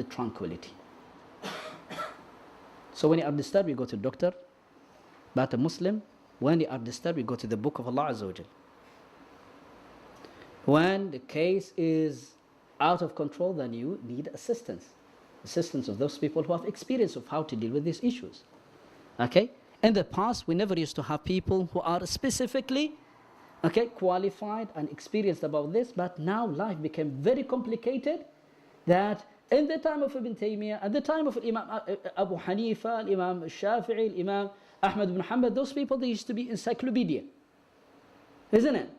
the tranquility. So when you are disturbed, you go to the doctor. But a Muslim, when you are disturbed, you go to the book of Allah Azza wa Jal. When the case is out of control, then you need assistance. Assistance of those people who have experience of how to deal with these issues. Okay? In the past, we never used to have people who are specifically qualified and experienced about this, but now life became very complicated that in the time of Ibn Taymiyyah, at the time of Imam Abu Hanifah, Imam Shafi'i, Imam Ahmad ibn Hanbal, those people, they used to be encyclopedia. Isn't it?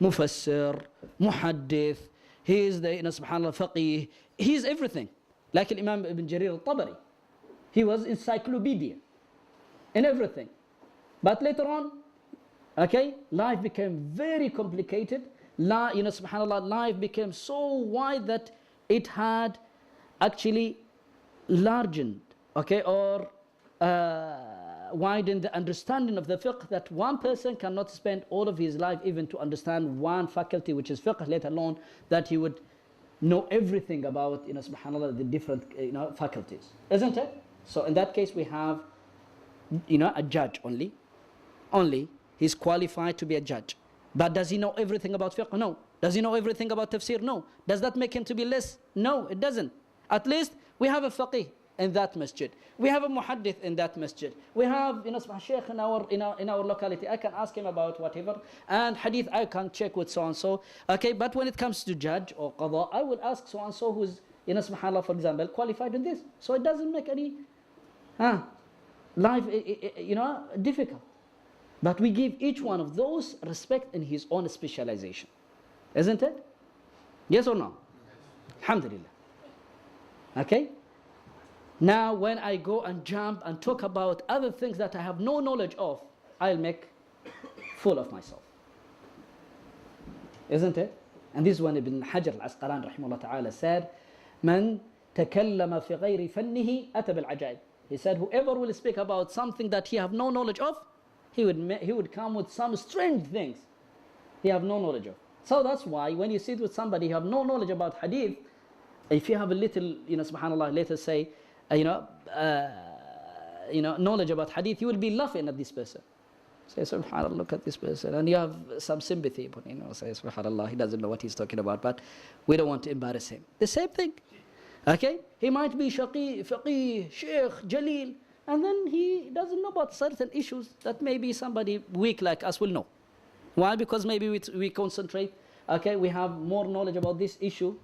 Mufassir, Muhaddith, he is the, subhanAllah, faqih, he is everything. Like Imam Ibn Jarir al-Tabari. He was encyclopedia in everything. But later on, life became very complicated. Subhanallah, life became so wide that it had actually widened the understanding of the fiqh, that one person cannot spend all of his life even to understand one faculty, which is fiqh, let alone that he would know everything about, subhanallah, the different, faculties. Isn't it? So in that case, we have, a judge only. Only. He's qualified to be a judge. But does he know everything about fiqh? No. Does he know everything about tafsir? No. Does that make him to be less? No, it doesn't. At least we have a faqih in that masjid. We have a muhaddith in that masjid. We have, Sheikh in our locality. I can ask him about whatever. And hadith, I can check with so-and-so. Okay, but when it comes to judge or qadha, I will ask so-and-so who's, subhanallah, for example, qualified in this. So it doesn't make any life, difficult. But we give each one of those respect in his own specialization. Isn't it? Yes or no? Alhamdulillah. Okay? Now, when I go and jump and talk about other things that I have no knowledge of, I'll make fool of myself. Isn't it? And this is when Ibn Hajar al-Asqalani rahimahullah ta'ala said, "Man takallama fi ghayri fannihi ata bil ajaib." He said, whoever will speak about something that he have no knowledge of, he would come with some strange things he have no knowledge of. So that's why when you sit with somebody who have no knowledge about hadith, if you have a little, subhanallah, let us say, knowledge about hadith, you will be laughing at this person. Say, subhanallah, look at this person. And you have some sympathy, but say, subhanallah, he doesn't know what he's talking about, but we don't want to embarrass him. The same thing. Okay? He might be faqih, sheikh, jalil, and then he doesn't know about certain issues that maybe somebody weak like us will know. Why? Because maybe we concentrate, we have more knowledge about this issue.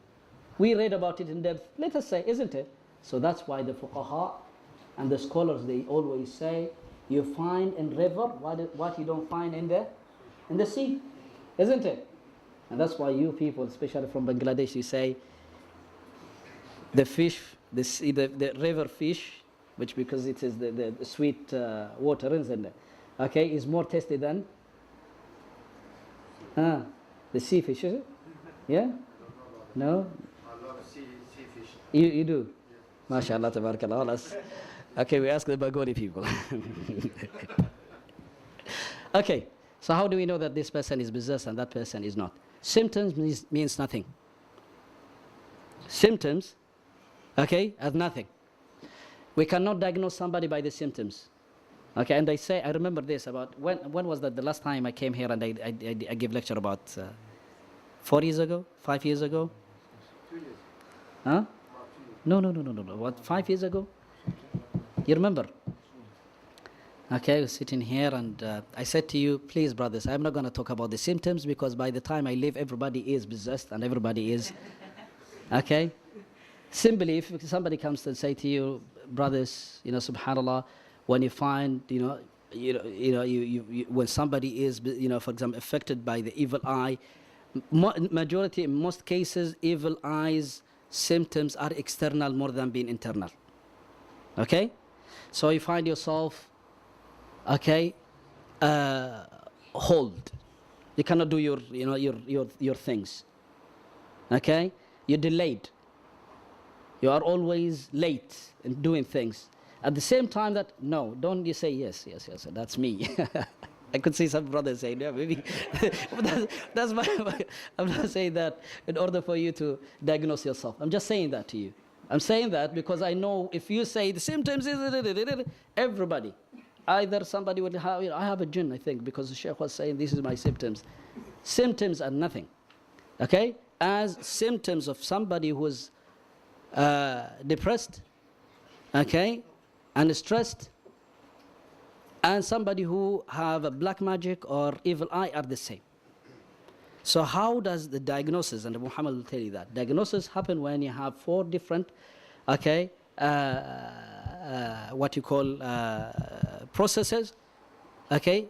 We read about it in depth, let us say, isn't it? So that's why the fuqaha and the scholars, they always say, you find in river what you don't find in the sea, isn't it? And that's why you people, especially from Bangladesh, you say, the fish, the river fish, which because it is the sweet water, isn't it? Is more tasty than the sea fish, is it? Yeah? No? I love sea fish. You do? Yes. MashaAllah, tabarakallah. Okay, we ask the Bagodi people. Okay, so how do we know that this person is possessed and that person is not? Symptoms means nothing. Symptoms, have nothing. We cannot diagnose somebody by the symptoms. Okay, and I remember this about, when was that the last time I came here and I gave lecture about 4 years ago, 5 years ago? 2 years. Huh? No. What, 5 years ago? You remember? Okay, I was sitting here and I said to you, please brothers, I'm not going to talk about the symptoms because by the time I leave, everybody is possessed and everybody is, okay? Simply, if somebody comes and say to you, brothers, subhanallah, when you find, when somebody is, for example, affected by the evil eye, majority, in most cases, evil eyes symptoms are external more than being internal. Okay? So you find yourself, hold. You cannot do your things. Okay? You're delayed. You are always late in doing things. At the same time that, no, don't you say yes, that's me. I could see some brothers saying, yeah, maybe. I'm not saying that in order for you to diagnose yourself. I'm just saying that to you. I'm saying that because I know if you say the symptoms, everybody, either somebody would have, I have a jinn, I think, because the Sheikh was saying this is my symptoms. Symptoms are nothing, okay? As symptoms of somebody who is depressed, okay, and stressed, and somebody who have a black magic or evil eye are the same. So how does the diagnosis, and Muhammad will tell you that, diagnosis happen when you have 4 different, okay, what you call processes, okay,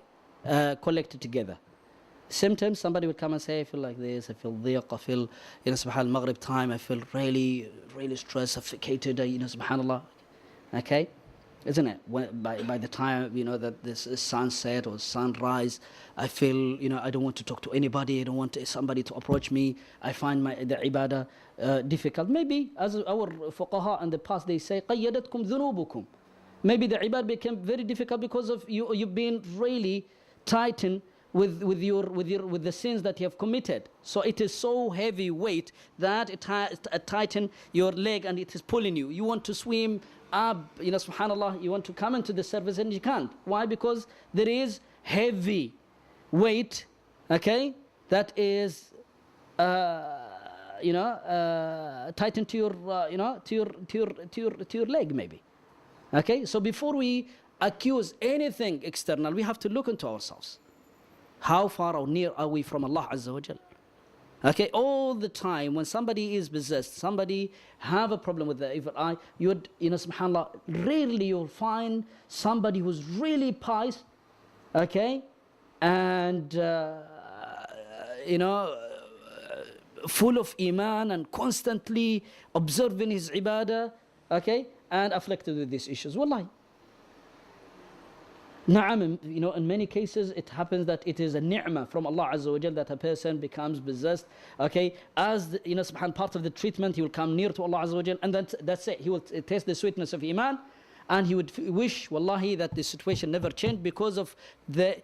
collected together. Symptoms, somebody would come and say, I feel like this, I feel dhiq, I feel, subhanAllah, Maghrib time, I feel really, really stressed, suffocated, subhanAllah, okay? Isn't it? By the time, that this is sunset or sunrise, I feel, I don't want to talk to anybody, I don't want somebody to approach me, I find the ibadah difficult. Maybe, as our fuqaha in the past, they say, قَيَّدَتْكُمْ ذُنُوبُكُمْ. Maybe the ibadah became very difficult because of you've been really tightened with the sins that you have committed. So it is so heavy weight that it tighten your leg and it is pulling you. You want to swim up, subhanAllah, you want to come into the service and you can't. Why? Because there is heavy weight, okay, that is tightened to your to your leg maybe. Okay, so before we accuse anything external, we have to look into ourselves. How far or near are we from Allah Azza wa Jal? Okay, all the time when somebody is possessed, somebody have a problem with the evil eye, you'd, subhanAllah, rarely you'll find somebody who's really pious, okay, and, full of iman and constantly observing his ibadah, okay, and afflicted with these issues. Wallahi. Na'am, in many cases it happens that it is a ni'mah from Allah Azza wa Jal that a person becomes possessed, okay, as subhan, part of the treatment, he will come near to Allah Azza wa Jal, and that's it, he will taste the sweetness of iman, and he would wish, wallahi, that the situation never changed because of the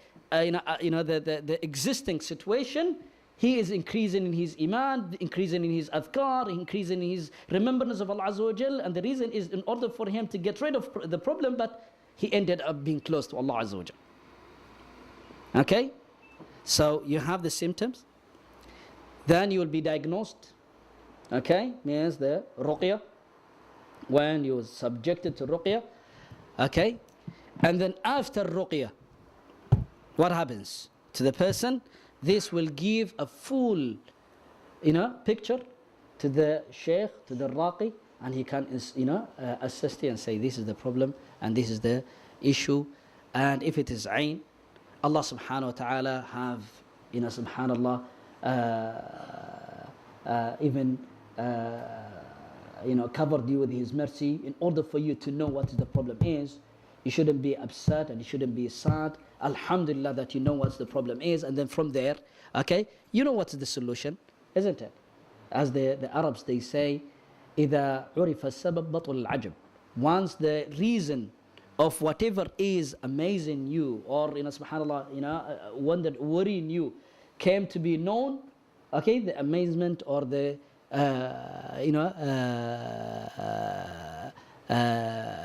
existing situation. He is increasing in his iman, increasing in his adhkar, increasing in his remembrance of Allah Azza wa Jal, and the reason is in order for him to get rid of the problem, but he ended up being close to Allah Azza wa Jal. Okay? So you have the symptoms. Then you will be diagnosed. Okay? Means the ruqya. When you are subjected to ruqya. Okay? And then after ruqya, what happens to the person? This will give a full, picture to the Sheikh, to the Raqi, and he can, assist you and say, this is the problem, and this is the issue. And if it is ayn, Allah subhanahu wa ta'ala have, subhanallah, even, covered you with His mercy in order for you to know what the problem is. You shouldn't be upset and you shouldn't be sad. Alhamdulillah that you know what the problem is, and then from there, okay, you know what's the solution, isn't it? As the Arabs, they say, إذا عرف السبب بطل العجب. Once the reason of whatever is amazing you, or subhanallah, worrying you, came to be known, okay, the amazement or the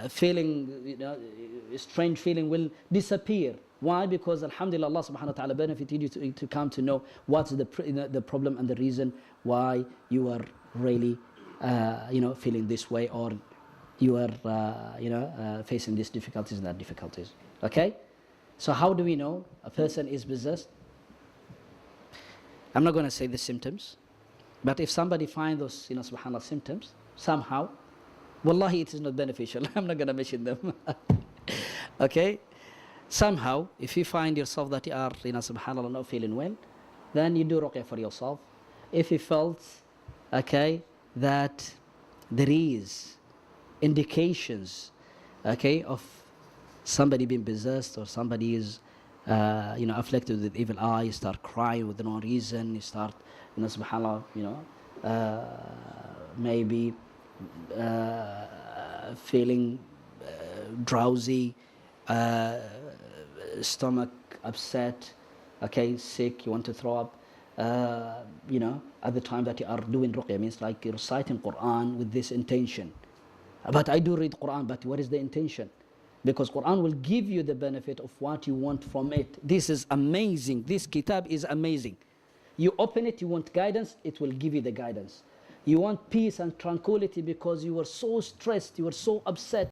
feeling, strange feeling will disappear. Why? Because alhamdulillah, Allah subhanahu wa ta'ala benefited you to come to know what's the problem and the reason why you are really feeling this way, or you are facing these difficulties and that difficulties. Okay? So how do we know a person is possessed? I'm not going to say the symptoms, but if somebody finds those, subhanallah, symptoms, somehow, wallahi, it is not beneficial. I'm not going to mention them. Okay? Somehow, if you find yourself that you are, subhanallah, not feeling well, then you do ruqya for yourself. If you felt, okay, that there is indications, okay, of somebody being possessed or somebody is, afflicted with evil eye, you start crying with no reason, you start, subhanallah, maybe feeling drowsy, stomach upset, okay, sick, you want to throw up, you know, at the time that you are doing ruqya, means like you're reciting Quran with this intention. But I do read Quran, but what is the intention? Because Quran will give you the benefit of what you want from it. This is amazing. This kitab is amazing. You open it, you want guidance, it will give you the guidance. You want peace and tranquility because you were so stressed, you were so upset,